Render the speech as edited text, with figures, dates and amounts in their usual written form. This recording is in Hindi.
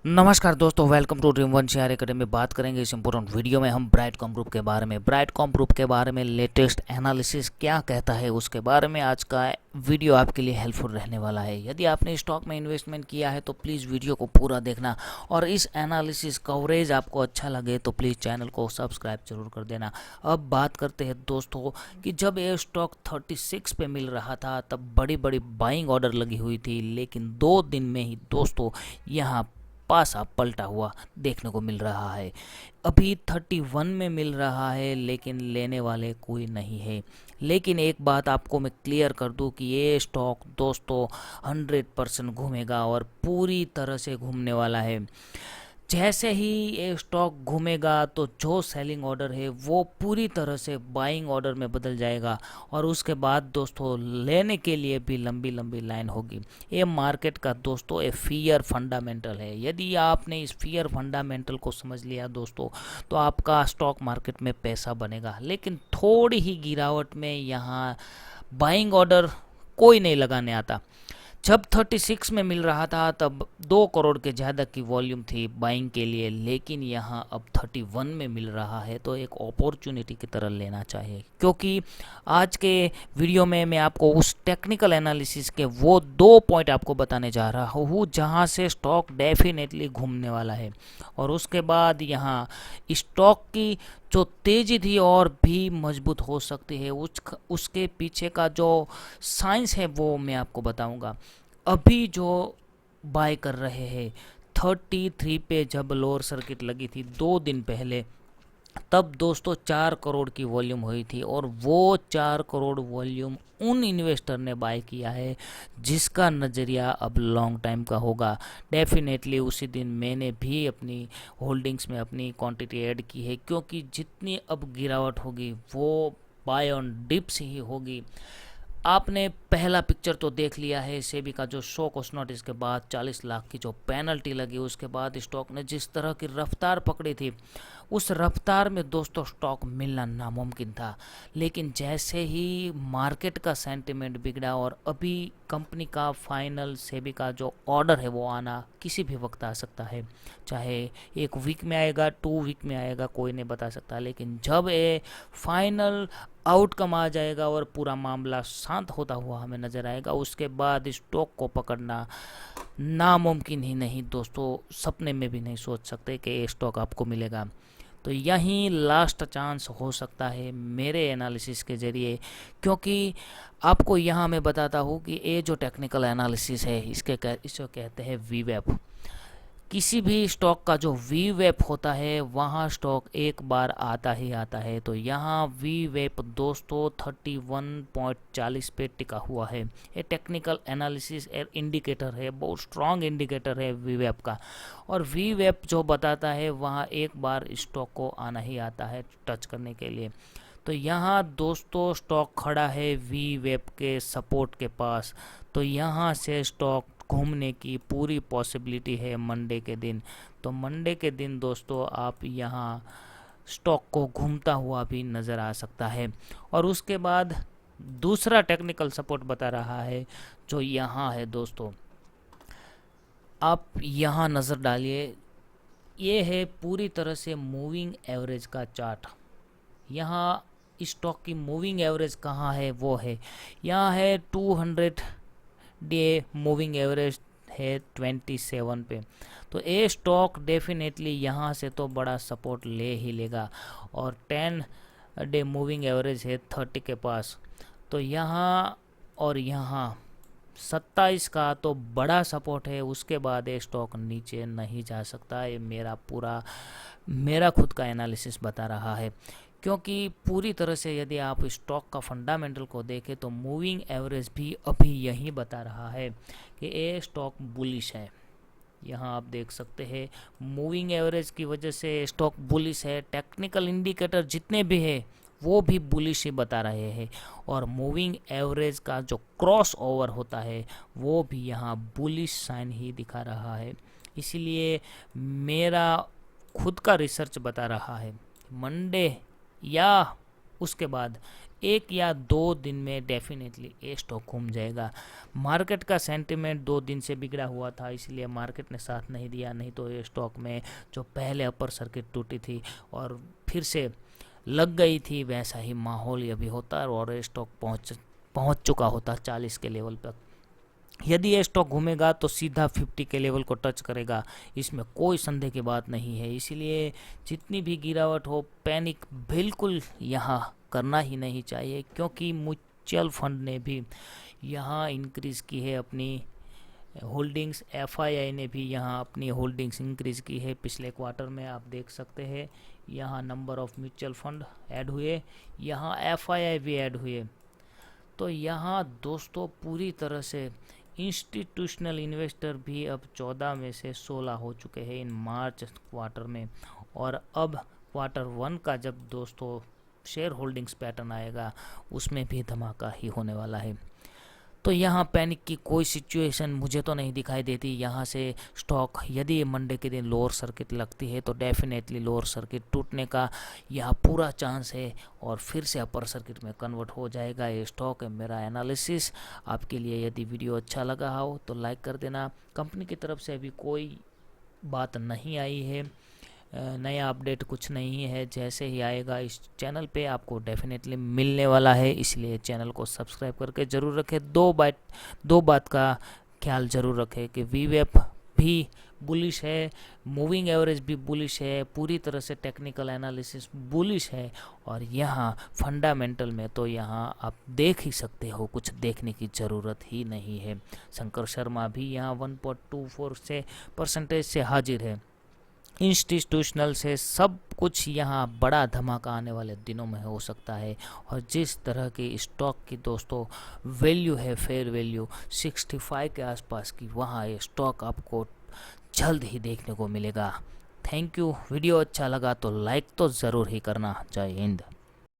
नमस्कार दोस्तों, welcome to Dream One Share Academy. बात करेंगे इस इम्पोर्टेंट वीडियो में हम ब्राइटकॉम ग्रुप के बारे में। ब्राइटकॉम ग्रुप के बारे में लेटेस्ट एनालिसिस क्या कहता है उसके बारे में आज का वीडियो आपके लिए हेल्पफुल रहने वाला है। यदि आपने स्टॉक में इन्वेस्टमेंट किया है तो प्लीज़ वीडियो को पूरा देखना, और इस एनालिसिस कवरेज आपको अच्छा लगे तो प्लीज़ चैनल को सब्सक्राइब जरूर कर देना। अब बात करते हैं दोस्तों कि जब ये स्टॉक 36 पे मिल रहा था तब बड़ी बड़ी बाइंग ऑर्डर लगी हुई थी, लेकिन 2 दिन में ही दोस्तों यहाँ पासा पलटा हुआ देखने को मिल रहा है। अभी 31 में मिल रहा है लेकिन लेने वाले कोई नहीं है। लेकिन एक बात आपको मैं क्लियर कर दूं कि ये स्टॉक दोस्तों 100% घूमेगा और पूरी तरह से घूमने वाला है। जैसे ही ये स्टॉक घूमेगा तो जो सेलिंग ऑर्डर है वो पूरी तरह से बाइंग ऑर्डर में बदल जाएगा, और उसके बाद दोस्तों लेने के लिए भी लंबी लंबी लाइन होगी। ये मार्केट का दोस्तों ये फियर फंडामेंटल है। यदि आपने इस फियर फंडामेंटल को समझ लिया दोस्तों तो आपका स्टॉक मार्केट में पैसा बनेगा। लेकिन थोड़ी ही गिरावट में यहाँ बाइंग ऑर्डर कोई नहीं लगाने आता। जब 36 में मिल रहा था तब 2 करोड़ के ज़्यादा की वॉल्यूम थी बाइंग के लिए, लेकिन यहाँ अब 31 में मिल रहा है तो एक अपॉर्चुनिटी की तरह लेना चाहिए। क्योंकि आज के वीडियो में मैं आपको उस टेक्निकल एनालिसिस के वो 2 पॉइंट आपको बताने जा रहा हूँ जहाँ से स्टॉक डेफिनेटली घूमने वाला है, और उसके बाद यहाँ स्टॉक की जो तेज़ी थी और भी मजबूत हो सकती है। उसके पीछे का जो साइंस है वो मैं आपको बताऊंगा। अभी जो बाय कर रहे हैं 33 पे जब लोअर सर्किट लगी थी 2 दिन पहले, तब दोस्तों 4 करोड़ की वॉल्यूम हुई थी, और वो 4 करोड़ वॉल्यूम उन इन्वेस्टर ने बाय किया है जिसका नज़रिया अब लॉन्ग टाइम का होगा। डेफिनेटली उसी दिन मैंने भी अपनी होल्डिंग्स में अपनी क्वांटिटी ऐड की है, क्योंकि जितनी अब गिरावट होगी वो बाय ऑन डिप्स ही होगी। आपने पहला पिक्चर तो देख लिया है सेबी का जो शो कॉस्ट नोटिस के बाद 40 लाख की जो पेनल्टी लगी, उसके बाद स्टॉक ने जिस तरह की रफ्तार पकड़ी थी उस रफ्तार में दोस्तों स्टॉक मिलना नामुमकिन था। लेकिन जैसे ही मार्केट का सेंटिमेंट बिगड़ा और अभी कंपनी का फाइनल सेबी का जो ऑर्डर है वो आना किसी भी वक्त आ सकता है, चाहे 1 वीक में आएगा 2 वीक में आएगा, कोई नहीं बता सकता। लेकिन जब ये फाइनल आउटकम आ जाएगा और पूरा मामला शांत होता हुआ हमें नज़र आएगा, उसके बाद स्टॉक को पकड़ना नामुमकिन ही नहीं दोस्तों, सपने में भी नहीं सोच सकते कि ये स्टॉक आपको मिलेगा। तो यहीं लास्ट चांस हो सकता है मेरे एनालिसिस के ज़रिए, क्योंकि आपको यहाँ मैं बताता हूँ कि ये जो टेक्निकल एनालिसिस है इससे कहते हैं वीवेप। किसी भी स्टॉक का जो वी वेप होता है वहाँ स्टॉक एक बार आता ही आता है। तो यहाँ वी वेप दोस्तों 31.40 पे टिका हुआ है। ये टेक्निकल एनालिसिस इंडिकेटर है, बहुत स्ट्रॉन्ग इंडिकेटर है वी वेप का, और वी वेप जो बताता है वहाँ एक बार स्टॉक को आना ही आता है टच करने के लिए। तो यहाँ दोस्तों स्टॉक खड़ा है वी वेप के सपोर्ट के पास, तो यहाँ से स्टॉक घूमने की पूरी पॉसिबिलिटी है मंडे के दिन। तो मंडे के दिन दोस्तों आप यहाँ स्टॉक को घूमता हुआ भी नज़र आ सकता है। और उसके बाद दूसरा टेक्निकल सपोर्ट बता रहा है जो यहाँ है दोस्तों, आप यहाँ नज़र डालिए। ये है पूरी तरह से मूविंग एवरेज का चार्ट। यहाँ स्टॉक की मूविंग एवरेज कहाँ है, वो है यहाँ है 200 डे मूविंग एवरेज है 27 पे। तो ये स्टॉक डेफिनेटली यहाँ से तो बड़ा सपोर्ट ले ही लेगा, और 10 डे मूविंग एवरेज है 30 के पास। तो यहाँ और यहाँ 27 का तो बड़ा सपोर्ट है, उसके बाद ये स्टॉक नीचे नहीं जा सकता। ये मेरा खुद का एनालिसिस बता रहा है, क्योंकि पूरी तरह से यदि आप स्टॉक का फंडामेंटल को देखें तो मूविंग एवरेज भी अभी यही बता रहा है कि ये स्टॉक बुलिश है। यहाँ आप देख सकते हैं मूविंग एवरेज की वजह से स्टॉक बुलिश है। टेक्निकल इंडिकेटर जितने भी है वो भी बुलिश ही बता रहे हैं, और मूविंग एवरेज का जो क्रॉस ओवर होता है वो भी यहाँ बुलिश साइन ही दिखा रहा है। इसीलिए मेरा खुद का रिसर्च बता रहा है मंडे या उसके बाद 1 या 2 दिन में डेफिनेटली ये स्टॉक घूम जाएगा। मार्केट का सेंटिमेंट 2 दिन से बिगड़ा हुआ था, इसलिए मार्केट ने साथ नहीं दिया, नहीं तो ये स्टॉक में जो पहले अपर सर्किट टूटी थी और फिर से लग गई थी, वैसा ही माहौल अभी होता है और ये स्टॉक पहुंच चुका होता 40 के लेवल पर। यदि ये स्टॉक घूमेगा तो सीधा 50 के लेवल को टच करेगा, इसमें कोई संदेह की बात नहीं है। इसलिए जितनी भी गिरावट हो, पैनिक बिल्कुल यहाँ करना ही नहीं चाहिए, क्योंकि म्यूचुअल फंड ने भी यहाँ इंक्रीज़ की है अपनी होल्डिंग्स। एफआईआई ने भी यहाँ अपनी होल्डिंग्स इंक्रीज़ की है पिछले क्वार्टर में। आप देख सकते हैं यहाँ number of mutual fund add हुए, यहाँ एफआईआई भी ऐड हुए। तो यहाँ दोस्तों पूरी तरह से इंस्टीट्यूशनल इन्वेस्टर भी अब 14 में से 16 हो चुके हैं इन मार्च क्वार्टर में, और अब क्वार्टर 1 का जब दोस्तों शेयर होल्डिंग्स पैटर्न आएगा उसमें भी धमाका ही होने वाला है। तो यहाँ पैनिक की कोई सिचुएशन मुझे तो नहीं दिखाई देती। यहाँ से स्टॉक यदि मंडे के दिन लोअर सर्किट लगती है तो डेफिनेटली लोअर सर्किट टूटने का यहाँ पूरा चांस है और फिर से अपर सर्किट में कन्वर्ट हो जाएगा ये स्टॉक है मेरा एनालिसिस आपके लिए। यदि वीडियो अच्छा लगा हो तो लाइक कर देना। कंपनी की तरफ से अभी कोई बात नहीं आई है, नया अपडेट कुछ नहीं है, जैसे ही आएगा इस चैनल पे आपको डेफिनेटली मिलने वाला है, इसलिए चैनल को सब्सक्राइब करके ज़रूर रखें। दो बात का ख्याल ज़रूर रखें कि वीवेप भी बुलिश है, मूविंग एवरेज भी बुलिश है, पूरी तरह से टेक्निकल एनालिसिस बुलिश है, और यहाँ फंडामेंटल में तो यहाँ आप देख ही सकते हो, कुछ देखने की ज़रूरत ही नहीं है। शंकर शर्मा भी यहाँ 1.24% से हाजिर है। इंस्टीट्यूशनल से सब कुछ यहाँ बड़ा धमाका आने वाले दिनों में हो सकता है, और जिस तरह की स्टॉक की दोस्तों वैल्यू है, फेयर वैल्यू 65 के आसपास की, वहाँ ये स्टॉक आपको जल्द ही देखने को मिलेगा। Thank you. वीडियो अच्छा लगा तो लाइक तो ज़रूर ही करना। जय हिंद।